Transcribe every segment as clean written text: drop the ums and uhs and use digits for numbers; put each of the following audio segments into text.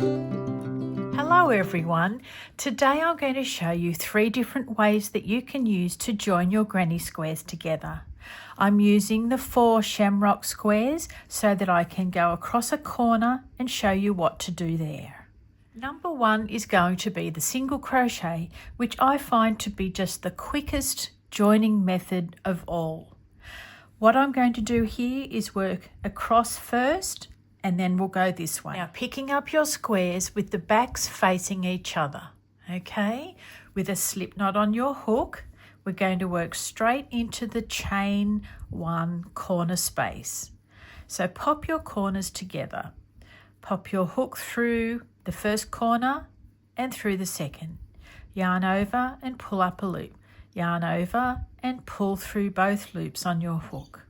Hello everyone, today I'm going to show you 3 different ways that you can use to join your granny squares together. I'm using the 4 shamrock squares so that I can go across a corner and show you what to do there. Number 1 is going to be the single crochet, which I find to be just the quickest joining method of all. What I'm going to do here is work across first and then we'll go this way. Now picking up your squares with the backs facing each other, okay? With a slip knot on your hook, we're going to work straight into the chain 1 corner space. So pop your corners together. Pop your hook through the first corner and through the second. Yarn over and pull up a loop. Yarn over and pull through both loops on your hook.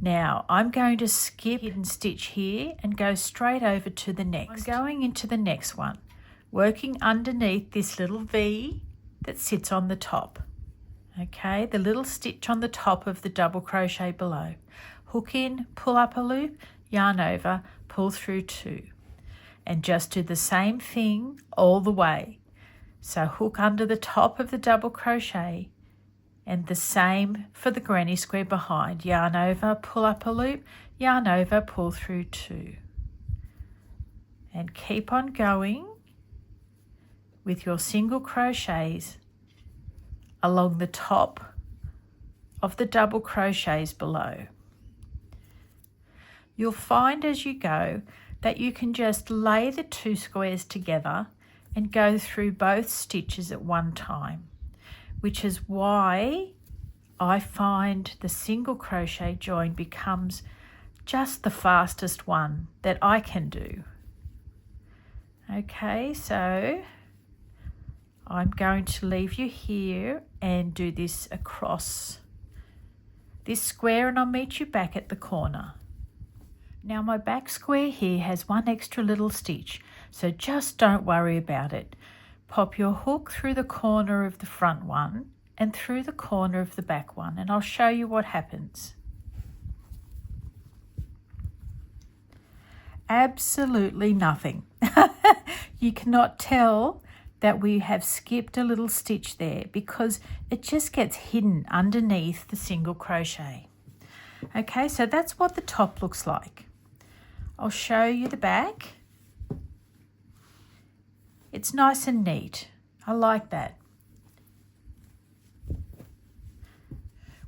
Now I'm going to skip hidden stitch here and go straight over to the next. I'm going into the next one, working underneath this little V that sits on the top. Okay, the little stitch on the top of the double crochet below. Hook in, pull up a loop, yarn over, pull through 2. And just do the same thing all the way. So hook under the top of the double crochet, and the same for the granny square behind. Yarn over, pull up a loop, yarn over, pull through 2. And keep on going with your single crochets along the top of the double crochets below. You'll find as you go that you can just lay the 2 squares together and go through both stitches at one time, which is why I find the single crochet join becomes just the fastest one that I can do. Okay, so I'm going to leave you here and do this across this square, and I'll meet you back at the corner. Now my back square here has 1 extra little stitch, so just don't worry about it. Pop your hook through the corner of the front one and through the corner of the back one, and I'll show you what happens. Absolutely nothing. You cannot tell that we have skipped a little stitch there because it just gets hidden underneath the single crochet. Okay, so that's what the top looks like. I'll show you the back. It's nice and neat. I like that.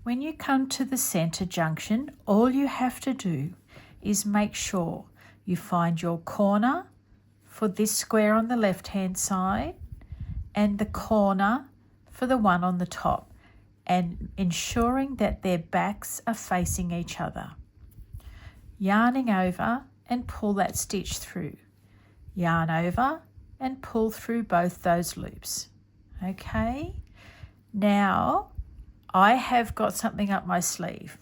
When you come to the center junction, all you have to do is make sure you find your corner for this square on the left-hand side and the corner for the one on the top, and ensuring that their backs are facing each other. Yarning over and pull that stitch through. Yarn over and pull through both those loops. Okay, now I have got something up my sleeve.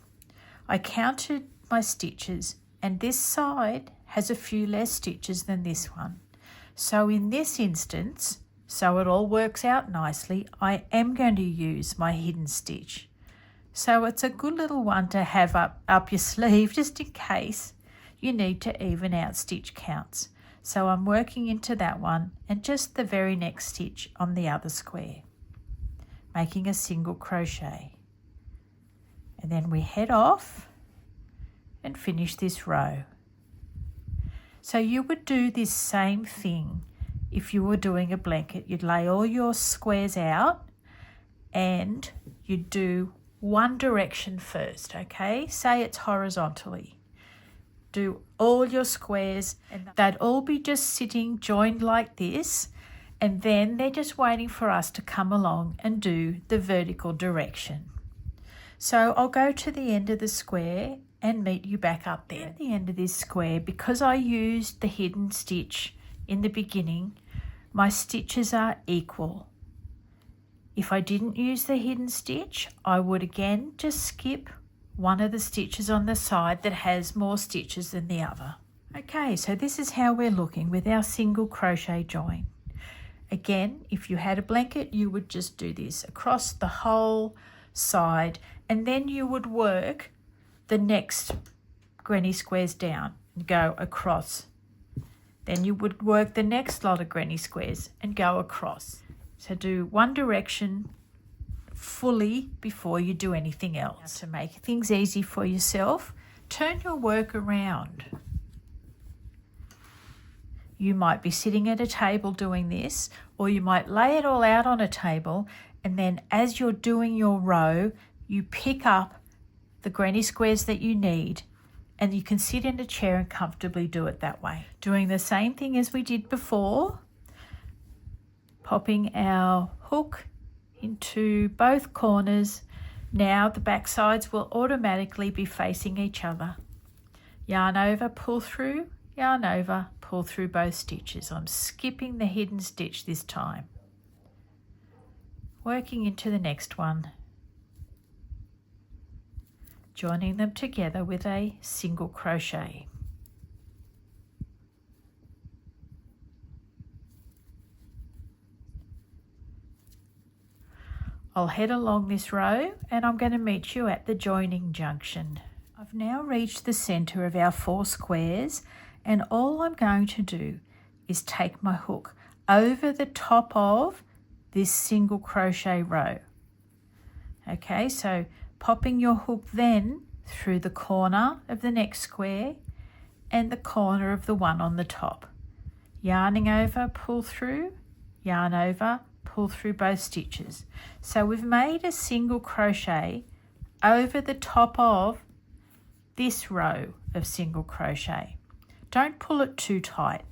I counted my stitches and this side has a few less stitches than this one. So in this instance, so it all works out nicely, I am going to use my hidden stitch. So it's a good little one to have up your sleeve just in case you need to even out stitch counts. So I'm working into that one and just the very next stitch on the other square, making a single crochet. And then we head off and finish this row. So you would do this same thing if you were doing a blanket. You'd lay all your squares out and you'd do one direction first, okay? Say it's horizontally. Do all your squares and they'd all be just sitting joined like this, and then they're just waiting for us to come along and do the vertical direction. So I'll go to the end of the square and meet you back up there. At the end of this square, because I used the hidden stitch in the beginning, my stitches are equal. If I didn't use the hidden stitch, I would again just skip one of the stitches on the side that has more stitches than the other. Okay, so this is how we're looking with our single crochet join. Again, if you had a blanket, you would just do this across the whole side, and then you would work the next granny squares down and go across Then you would work the next lot of granny squares and go across. So do one direction fully before you do anything else. Now, to make things easy for yourself, turn your work around. You might be sitting at a table doing this, or you might lay it all out on a table, and then as you're doing your row, you pick up the granny squares that you need, and you can sit in a chair and comfortably do it that way. Doing the same thing as we did before, popping our hook into both corners. Now the back sides will automatically be facing each other. Yarn over, pull through, yarn over, pull through both stitches. I'm skipping the hidden stitch this time. Working into the next one. Joining them together with a single crochet. I'll head along this row and I'm going to meet you at the joining junction. I've now reached the center of our 4 squares, and all I'm going to do is take my hook over the top of this single crochet row. Okay, so popping your hook then through the corner of the next square and the corner of the one on the top. Yarning over, pull through, yarn over, pull through both stitches. So we've made a single crochet over the top of this row of single crochet. Don't pull it too tight.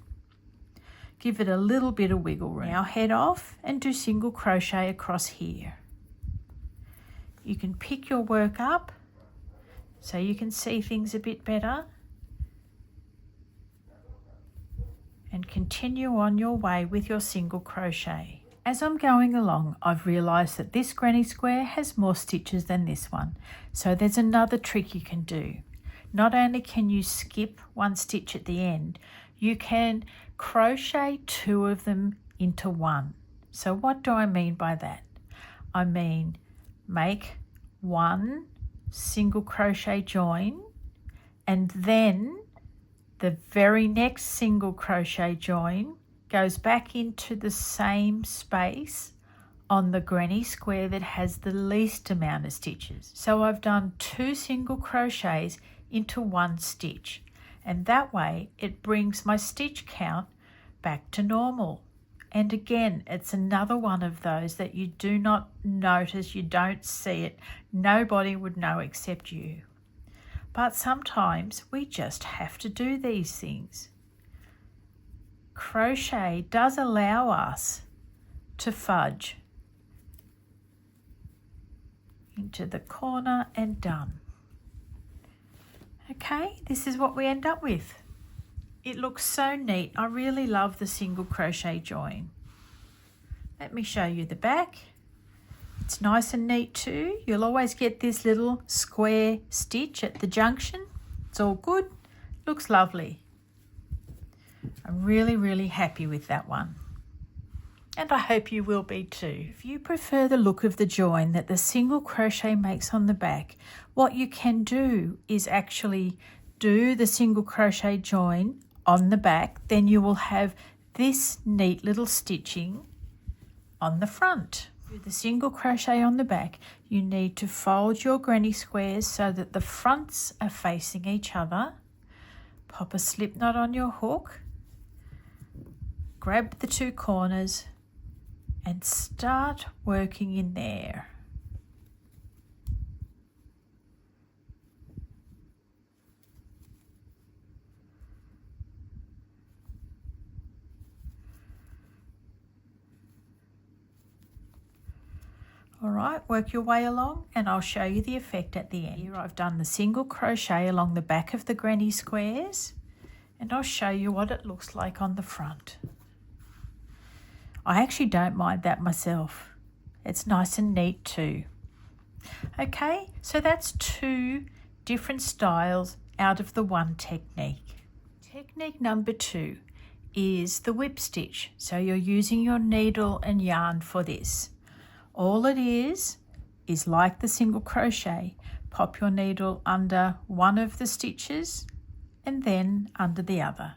Give it a little bit of wiggle room. Now head off and do single crochet across here. You can pick your work up so you can see things a bit better, and continue on your way with your single crochet. As I'm going along, I've realised that this granny square has more stitches than this one, so there's another trick you can do. Not only can you skip one stitch at the end, you can crochet 2 of them into one. So what do I mean by that? I mean, make 1 single crochet join, and then the very next single crochet join goes back into the same space on the granny square that has the least amount of stitches. So I've done 2 single crochets into 1 stitch, and that way it brings my stitch count back to normal. And again, it's another one of those that you do not notice, you don't see it, nobody would know except you. But sometimes we just have to do these things. Crochet does allow us to fudge into the corner and done. Okay, this is what we end up with. It looks so neat. I really love the single crochet join. Let me show you the back. It's nice and neat too. You'll always get this little square stitch at the junction. It's all good. Looks lovely. I'm really happy with that one. And I hope you will be too. If you prefer the look of the join that the single crochet makes on the back, what you can do is actually do the single crochet join on the back, then you will have this neat little stitching on the front. With the single crochet on the back, you need to fold your granny squares so that the fronts are facing each other. Pop a slip knot on your hook, grab the 2 corners and start working in there. All right, work your way along and I'll show you the effect at the end. Here I've done the single crochet along the back of the granny squares, and I'll show you what it looks like on the front. I actually don't mind that myself. It's nice and neat too. Okay, so that's 2 different styles out of the 1 technique. Technique number 2 is the whip stitch. So you're using your needle and yarn for this. All it is like the single crochet. Pop your needle under one of the stitches and then under the other.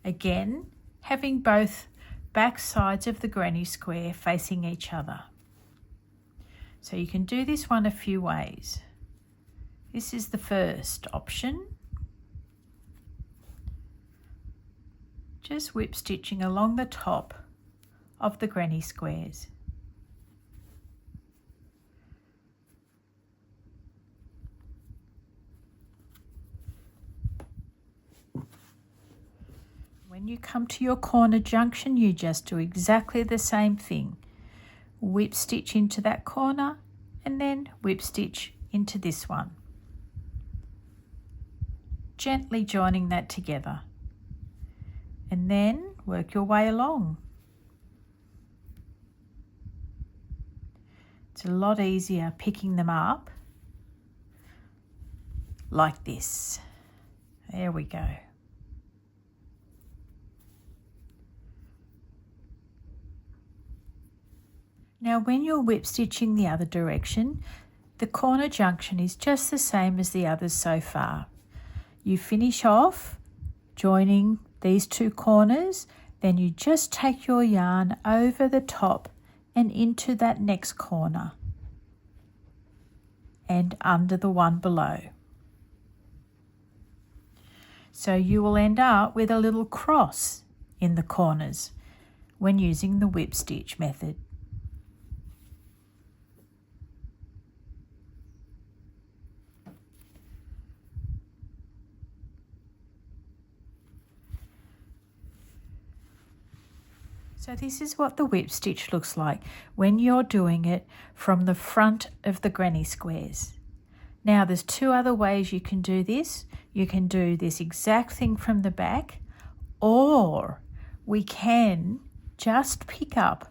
Again, having both back sides of the granny square facing each other. So you can do this one a few ways. This is the first option. Just whip stitching along the top of the granny squares. When you come to your corner junction, you just do exactly the same thing. Whip stitch into that corner and then whip stitch into this one. Gently joining that together. And then work your way along. It's a lot easier picking them up like this. There we go. Now when you're whip stitching the other direction, the corner junction is just the same as the others so far. You finish off joining these two corners, then you just take your yarn over the top and into that next corner and under the one below. So you will end up with a little cross in the corners when using the whip stitch method. So this is what the whip stitch looks like when you're doing it from the front of the granny squares. Now there's two other ways you can do this. You can do this exact thing from the back, or we can just pick up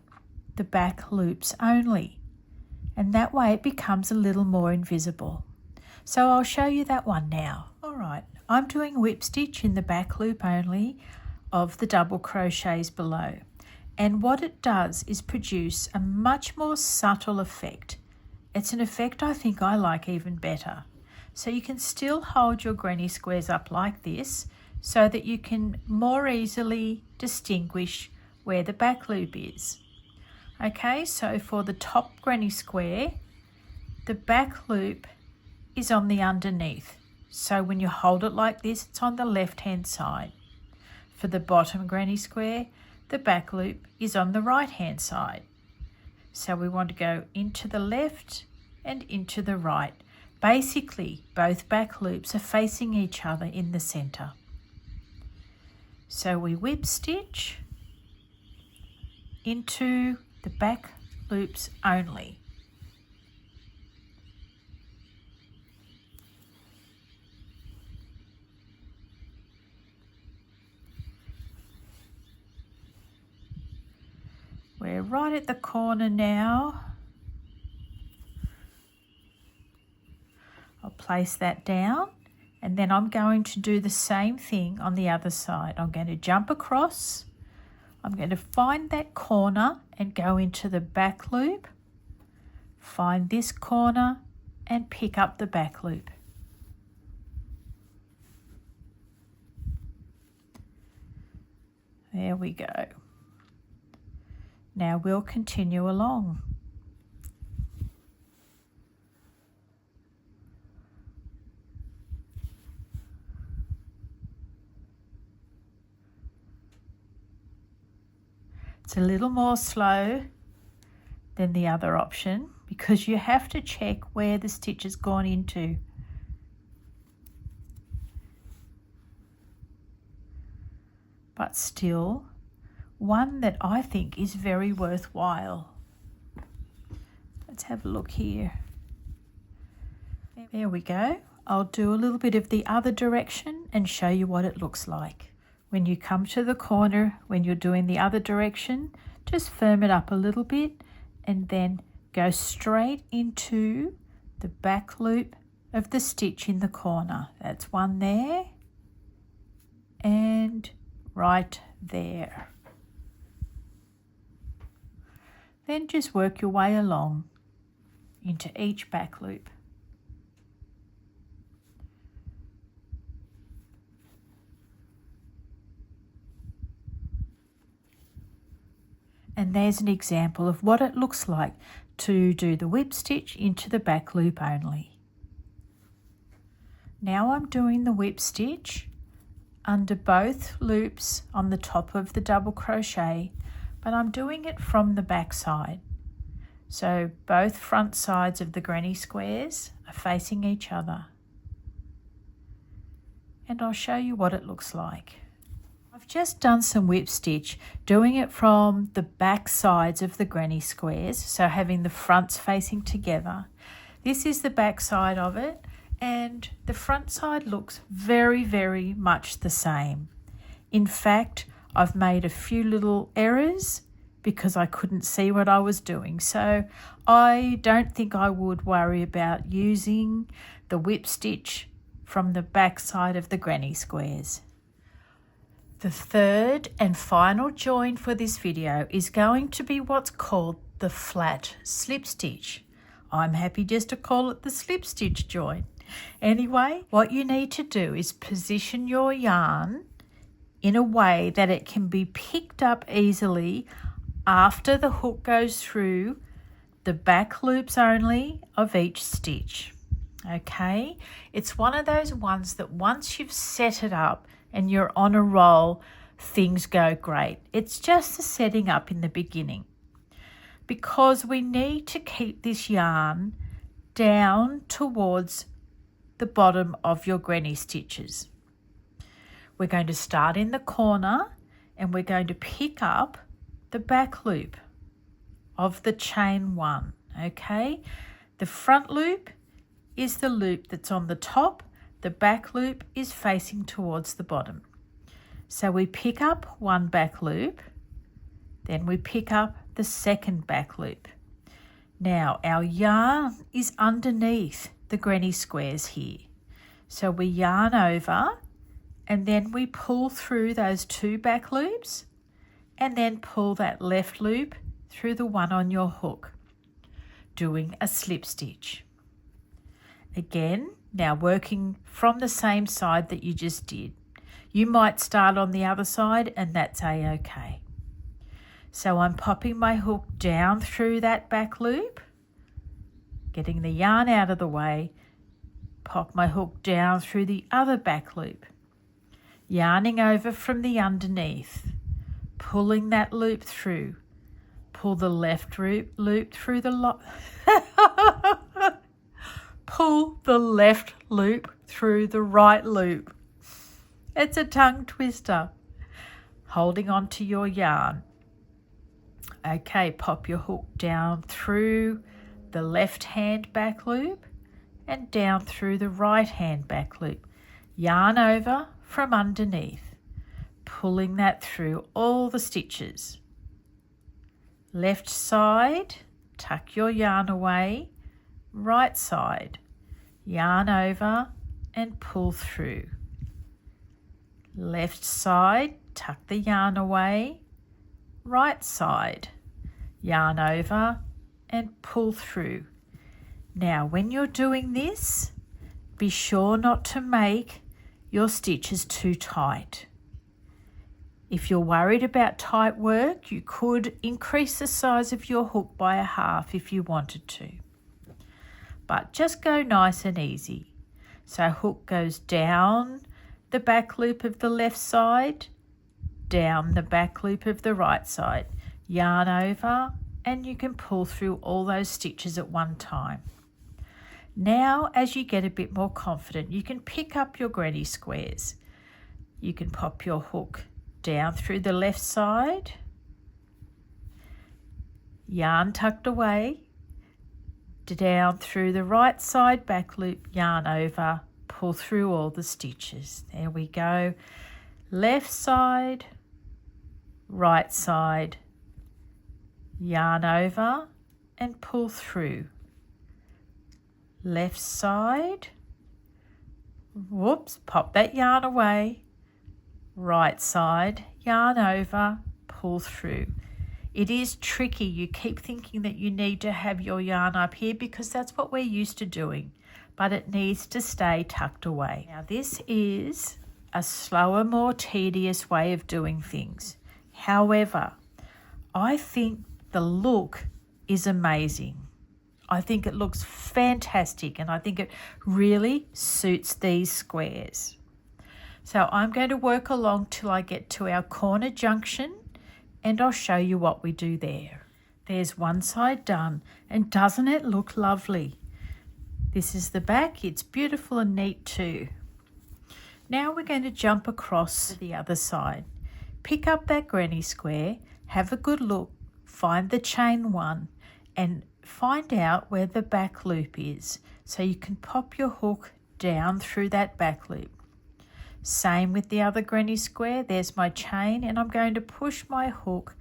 the back loops only, and that way it becomes a little more invisible. So I'll show you that one now. All right, I'm doing whip stitch in the back loop only of the double crochets below. And what it does is produce a much more subtle effect. It's an effect I think I like even better. So you can still hold your granny squares up like this so that you can more easily distinguish where the back loop is. Okay, so for the top granny square, the back loop is on the underneath. So when you hold it like this, it's on the left-hand side. For the bottom granny square, the back loop is on the right hand side. So we want to go into the left and into the right. Basically, both back loops are facing each other in the center. So we whip stitch into the back loops only. We're right at the corner now. I'll place that down and then I'm going to do the same thing on the other side. I'm going to jump across. I'm going to find that corner and go into the back loop. Find this corner and pick up the back loop. There we go. Now we'll continue along. It's a little more slow than the other option because you have to check where the stitch has gone into. But still, one that I think is very worthwhile. Let's have a look here. There we go. I'll do a little bit of the other direction and show you what it looks like. When you come to the corner, when you're doing the other direction, just firm it up a little bit and then go straight into the back loop of the stitch in the corner. That's one there and right there. Then just work your way along into each back loop. And there's an example of what it looks like to do the whip stitch into the back loop only. Now I'm doing the whip stitch under both loops on the top of the double crochet, but I'm doing it from the back side. So both front sides of the granny squares are facing each other. And I'll show you what it looks like. I've just done some whip stitch, doing it from the back sides of the granny squares, so having the fronts facing together. This is the back side of it, and the front side looks very, very much the same. In fact, I've made a few little errors because I couldn't see what I was doing. So I don't think I would worry about using the whip stitch from the back side of the granny squares. The third and final join for this video is going to be what's called the flat slip stitch. I'm happy just to call it the slip stitch join. Anyway, what you need to do is position your yarn in a way that it can be picked up easily after the hook goes through the back loops only of each stitch. Okay, it's one of those ones that once you've set it up and you're on a roll, things go great. It's just the setting up in the beginning, because we need to keep this yarn down towards the bottom of your granny stitches. We're going to start in the corner and we're going to pick up the back loop of the chain one. Okay, the front loop is the loop that's on the top, the back loop is facing towards the bottom. So we pick up one back loop, then we pick up the second back loop. Now our yarn is underneath the granny squares here. So we yarn over and then we pull through those two back loops and then pull that left loop through the one on your hook, doing a slip stitch. Again, now working from the same side that you just did. You might start on the other side and that's a-okay. So I'm popping my hook down through that back loop, getting the yarn out of the way, pop my hook down through the other back loop, yarning over from the underneath, pulling that loop through, pull the left loop through the pull the left loop through the right loop. It's a tongue twister. Holding on to your yarn. Okay, pop your hook down through the left hand back loop and down through the right hand back loop. Yarn over from underneath, pulling that through all the stitches. Left side, tuck your yarn away. Right side, yarn over and pull through. Left side, tuck the yarn away. Right side, yarn over and pull through. Now when you're doing this, be sure not to make your stitches too tight. If you're worried about tight work, you could increase the size of your hook by 1/2 if you wanted to. But just go nice and easy. So hook goes down the back loop of the left side, down the back loop of the right side, yarn over, and you can pull through all those stitches at one time. Now, as you get a bit more confident, you can pick up your granny squares. You can pop your hook down through the left side, yarn tucked away, down through the right side back loop, yarn over, pull through all the stitches. There we go. Left side, right side, yarn over and pull through. Left side, whoops, pop that yarn away. Right side, yarn over, pull through. It is tricky. You keep thinking that you need to have your yarn up here because that's what we're used to doing, but it needs to stay tucked away. Now this is a slower, more tedious way of doing things. However, I think the look is amazing. I think it looks fantastic, and I think it really suits these squares. So I'm going to work along till I get to our corner junction, and I'll show you what we do there. There's one side done, and doesn't it look lovely? This is the back. It's beautiful and neat too. Now we're going to jump across to the other side. Pick up that granny square, have a good look, find the chain one, and find out where the back loop is, so you can pop your hook down through that back loop. Same with the other granny square. There's my chain, and I'm going to push my hook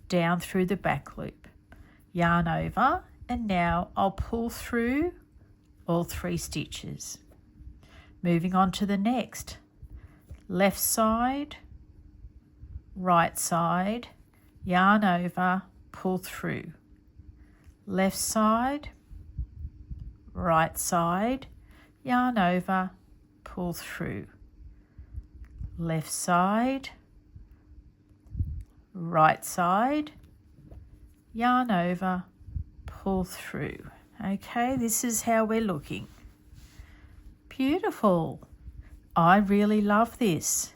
down through the back loop. Yarn over, and now I'll pull through all 3 stitches. Moving on to the next. Left side, right side, yarn over, pull through. Left side, right side, yarn over, pull through. Left side, right side, yarn over, pull through. Okay, this is how we're looking. Beautiful. I really love this.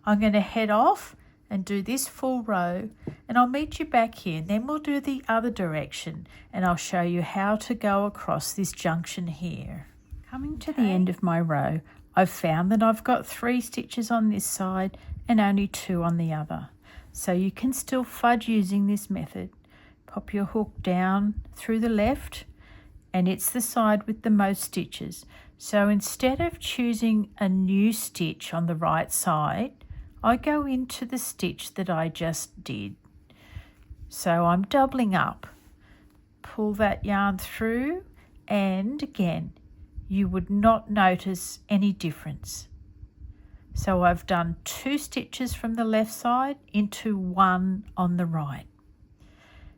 I'm going to head off and do this full row, and I'll meet you back here, and then we'll do the other direction, and I'll show you how to go across this junction here. Coming to the end of my row, I've found that I've got 3 stitches on this side and only 2 on the other. So you can still fudge using this method. Pop your hook down through the left, and it's the side with the most stitches. So instead of choosing a new stitch on the right side, I go into the stitch that I just did. So I'm doubling up. Pull that yarn through, and again, you would not notice any difference. So I've done 2 stitches from the left side into 1 on the right.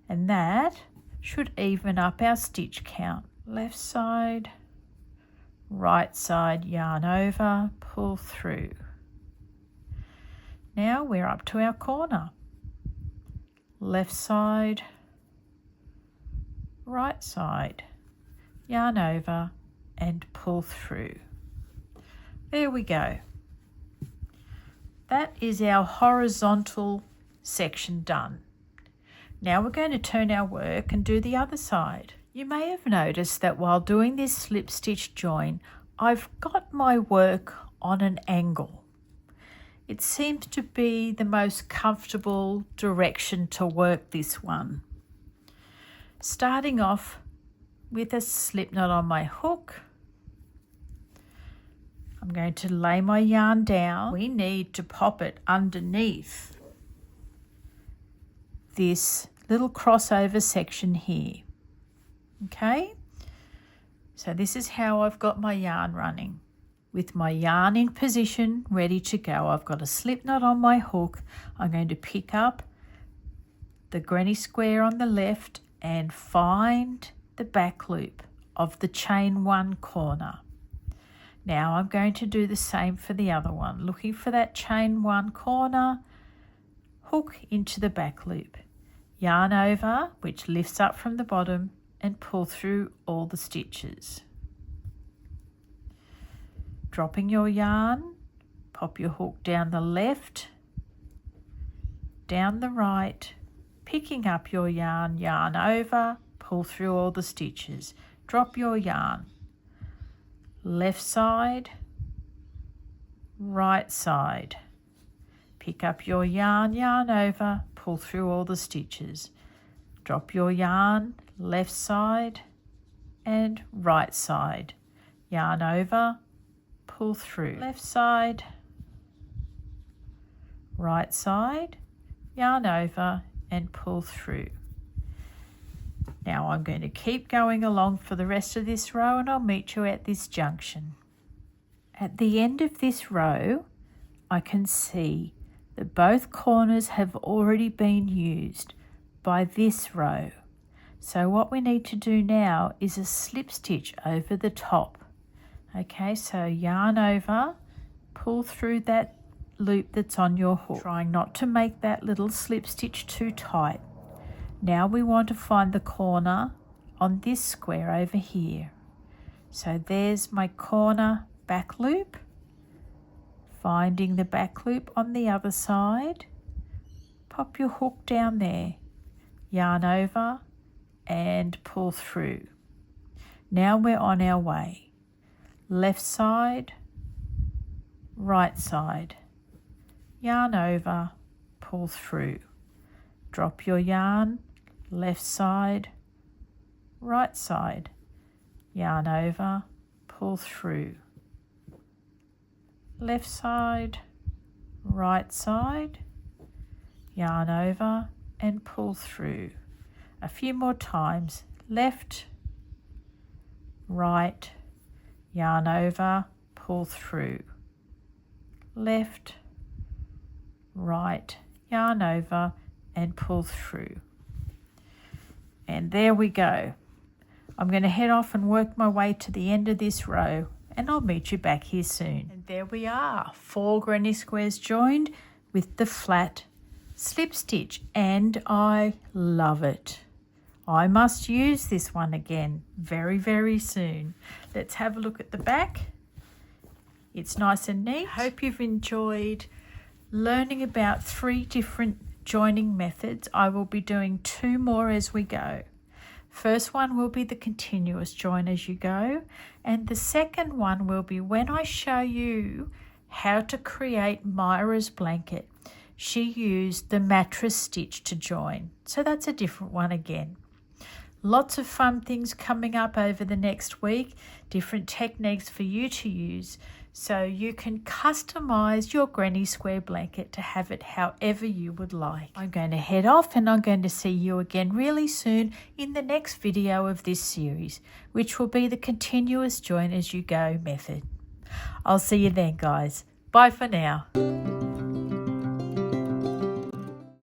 And that should even up our stitch count. Left side, right side, yarn over, pull through. Now we're up to our corner. Left side, right side, yarn over and pull through. There we go. That is our horizontal section done. Now we're going to turn our work and do the other side. You may have noticed that while doing this slip stitch join, I've got my work on an angle. It seems to be the most comfortable direction to work this one. Starting off with a slip knot on my hook, I'm going to lay my yarn down. We need to pop it underneath this little crossover section here. Okay, so this is how I've got my yarn running. With my yarn in position, ready to go, I've got a slip knot on my hook. I'm going to pick up the granny square on the left and find the back loop of the chain 1 corner. Now I'm going to do the same for the other one, looking for that chain 1 corner, hook into the back loop, yarn over, which lifts up from the bottom, and pull through all the stitches. Dropping your yarn, pop your hook down the left, down the right, picking up your yarn, yarn over, pull through all the stitches. Drop your yarn. Left side, right side. Pick up your yarn, yarn over, pull through all the stitches. Drop your yarn, left side and right side. Yarn over, pull through. Left side, right side, yarn over and pull through. Now I'm going to keep going along for the rest of this row, and I'll meet you at this junction. At the end of this row, I can see that both corners have already been used by this row. So what we need to do now is a slip stitch over the top. Okay, so yarn over, pull through that loop that's on your hook, trying not to make that little slip stitch too tight. Now we want to find the corner on this square over here. So there's my corner back loop. Finding the back loop on the other side. Pop your hook down there. Yarn over and pull through. Now we're on our way. Left side, right side. Yarn over, pull through. Drop your yarn, left side, right side. Yarn over, pull through. Left side, right side. Yarn over and pull through. A few more times. Left, right, yarn over, pull through. Left, right, yarn over and pull through. And there we go. I'm going to head off and work my way to the end of this row, and I'll meet you back here soon. And there we are, 4 granny squares joined with the flat slip stitch, and I love it. I must use this one again very, very soon. Let's have a look at the back. It's nice and neat. I hope you've enjoyed learning about 3 different joining methods. I will be doing 2 more as we go. First one will be the continuous join as you go, and the second one will be when I show you how to create Myra's blanket. She used the mattress stitch to join, so that's a different one again. Lots of fun things coming up over the next week, different techniques for you to use so you can customize your granny square blanket to have it however you would like. I'm going to head off and I'm going to see you again really soon in the next video of this series, which will be the continuous join as you go method. I'll see you then, guys. Bye for now.